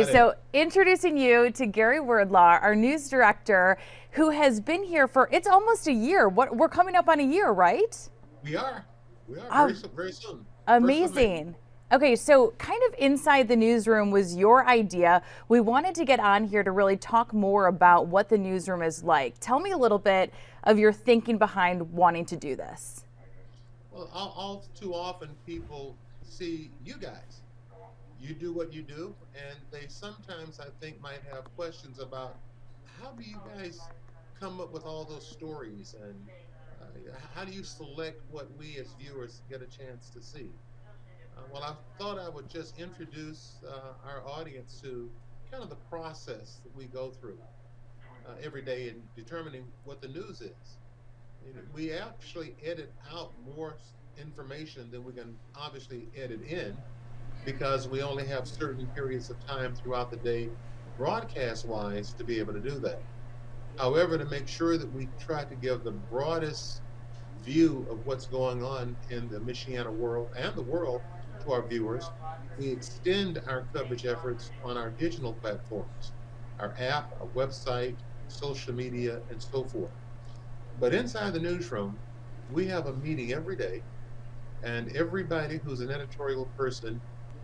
So introducing you to Gary Wordlaw, our news director, who has been here for, it's almost a year. We're coming up on a year, right? We are. We are very soon. First of May. Amazing. Okay, so kind of inside the newsroom was your idea. We wanted to get on here to really talk more about what the newsroom is like. Tell me a little bit of your thinking behind wanting to do this. Well, all too often people see you guys. You do what you do, and they sometimes, I think, might have questions about how do you guys come up with all those stories, and how do you select what we as viewers get a chance to see? Well, I thought I would just introduce our audience to kind of the process that we go through every day in determining what the news is. We actually edit out more information than we can obviously edit in because we only have certain periods of time throughout the day, broadcast wise, to be able to do that. However, to make sure that we try to give the broadest view of what's going on in the Michiana world and the world to our viewers, we extend our coverage efforts on our digital platforms, our app, our website, social media, and so forth. But inside the newsroom, we have a meeting every day, and everybody who's an editorial person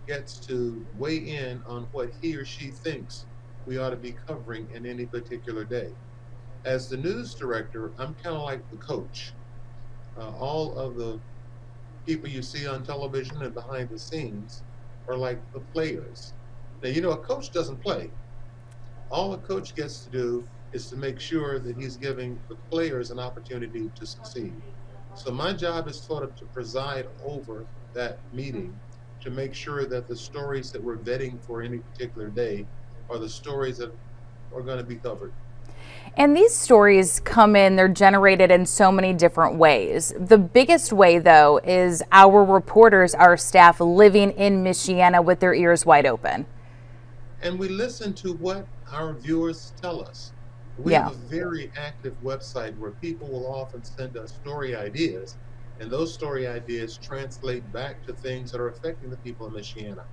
gets to weigh in on what he or she thinks we ought to be covering in any particular day. As the news director, I'm kind of like the coach. All of the people you see on television and behind the scenes are like the players. Now, a coach doesn't play. All a coach gets to do is to make sure that he's giving the players an opportunity to succeed. So my job is sort of to preside over that meeting to make sure that the stories that we're vetting for any particular day are the stories that are going to be covered. And these stories come in, they're generated in so many different ways. The biggest way, though, is our reporters, our staff living in Michiana with their ears wide open. And we listen to what our viewers tell us. We have a very active website where people will often send us story ideas, and those story ideas translate back to things that are affecting the people in Michiana.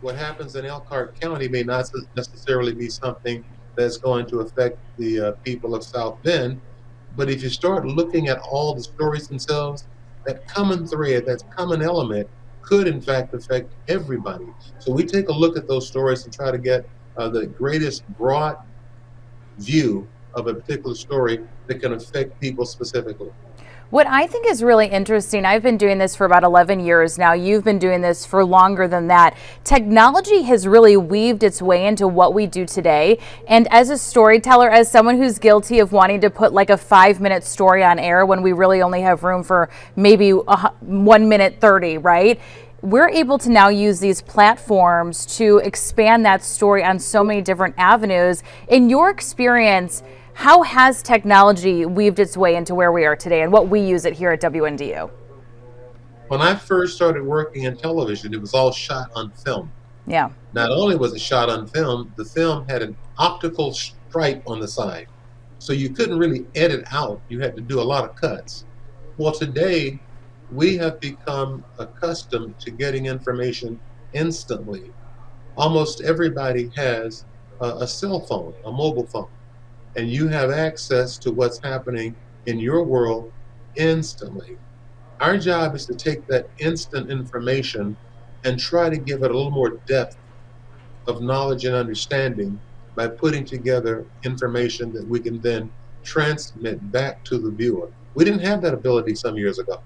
What happens in Elkhart County may not necessarily be something that's going to affect the people of South Bend, but if you start looking at all the stories themselves, that common thread, that common element could in fact affect everybody. So we take a look at those stories and try to get the greatest broad view of a particular story that can affect people specifically. What I think is really interesting, I've been doing this for about 11 years now. You've been doing this for longer than that. Technology has really weaved its way into what we do today. And as a storyteller, as someone who's guilty of wanting to put like a 5-minute story on air when we really only have room for maybe 1 minute 30, right? We're able to now use these platforms to expand that story on so many different avenues. In your experience, how has technology weaved its way into where we are today and what we use it here at WNDU? When I first started working in television, it was all shot on film. Yeah. Not only was it shot on film, the film had an optical stripe on the side. So you couldn't really edit out. You had to do a lot of cuts. Well, today, we have become accustomed to getting information instantly. Almost everybody has a cell phone, a mobile phone, and you have access to what's happening in your world instantly. Our job is to take that instant information and try to give it a little more depth of knowledge and understanding by putting together information that we can then transmit back to the viewer. We didn't have that ability some years ago.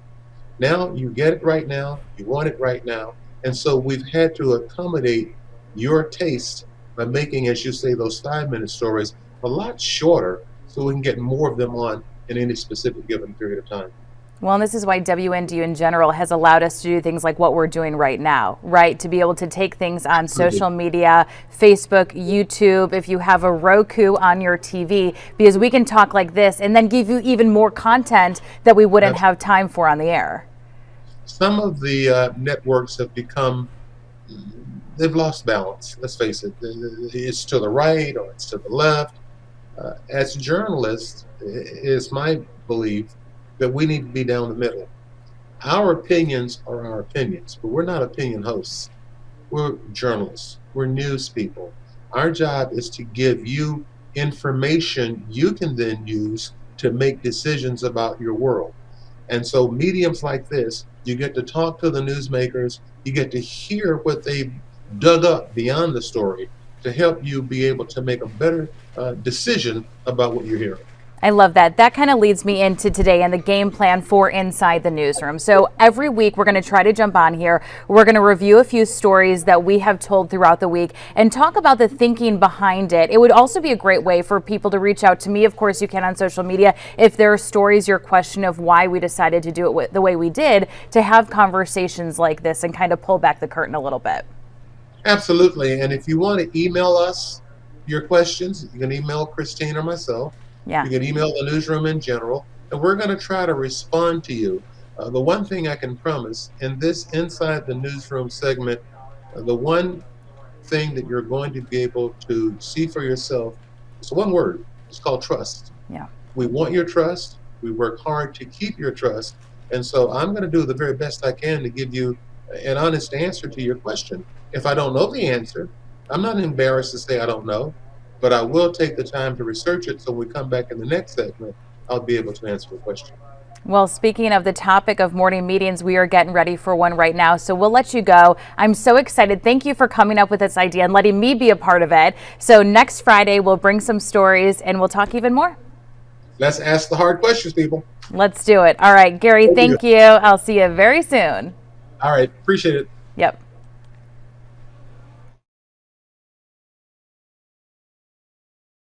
Now you get it right now, you want it right now, and so we've had to accommodate your taste by making, as you say, those 5-minute stories a lot shorter so we can get more of them on in any specific given period of time. Well, and this is why WNDU in general has allowed us to do things like what we're doing right now, right? To be able to take things on social media, Facebook, YouTube, if you have a Roku on your TV, because we can talk like this and then give you even more content that we wouldn't have time for on the air. Some of the networks have become, they've lost balance, let's face it. It's to the right or it's to the left. As journalists, it's my belief that we need to be down the middle. Our opinions are our opinions, but we're not opinion hosts. We're journalists. We're news people. Our job is to give you information you can then use to make decisions about your world. And so, mediums like this, you get to talk to the newsmakers, you get to hear what they've dug up beyond the story to help you be able to make a better decision about what you're hearing. I love that. That kind of leads me into today and the game plan for Inside the Newsroom. So every week we're going to try to jump on here. We're going to review a few stories that we have told throughout the week and talk about the thinking behind it. It would also be a great way for people to reach out to me. Of course, you can on social media. If there are stories, your question of why we decided to do it the way we did, to have conversations like this and kind of pull back the curtain a little bit. Absolutely. And if you want to email us your questions, you can email Christine or myself. Yeah. You can email the newsroom in general, and we're going to try to respond to you. The one thing I can promise in this Inside the Newsroom segment, the one thing that you're going to be able to see for yourself is one word. It's called trust. Yeah. We want your trust. We work hard to keep your trust. And so I'm going to do the very best I can to give you an honest answer to your question. If I don't know the answer, I'm not embarrassed to say I don't know, but I will take the time to research it so when we come back in the next segment, I'll be able to answer the question. Well, speaking of the topic of morning meetings, we are getting ready for one right now, so we'll let you go. I'm so excited. Thank you for coming up with this idea and letting me be a part of it. So next Friday, we'll bring some stories and we'll talk even more. Let's ask the hard questions, people. Let's do it. All right, Gary, thank you. I'll see you very soon. All right. Appreciate it. Yep.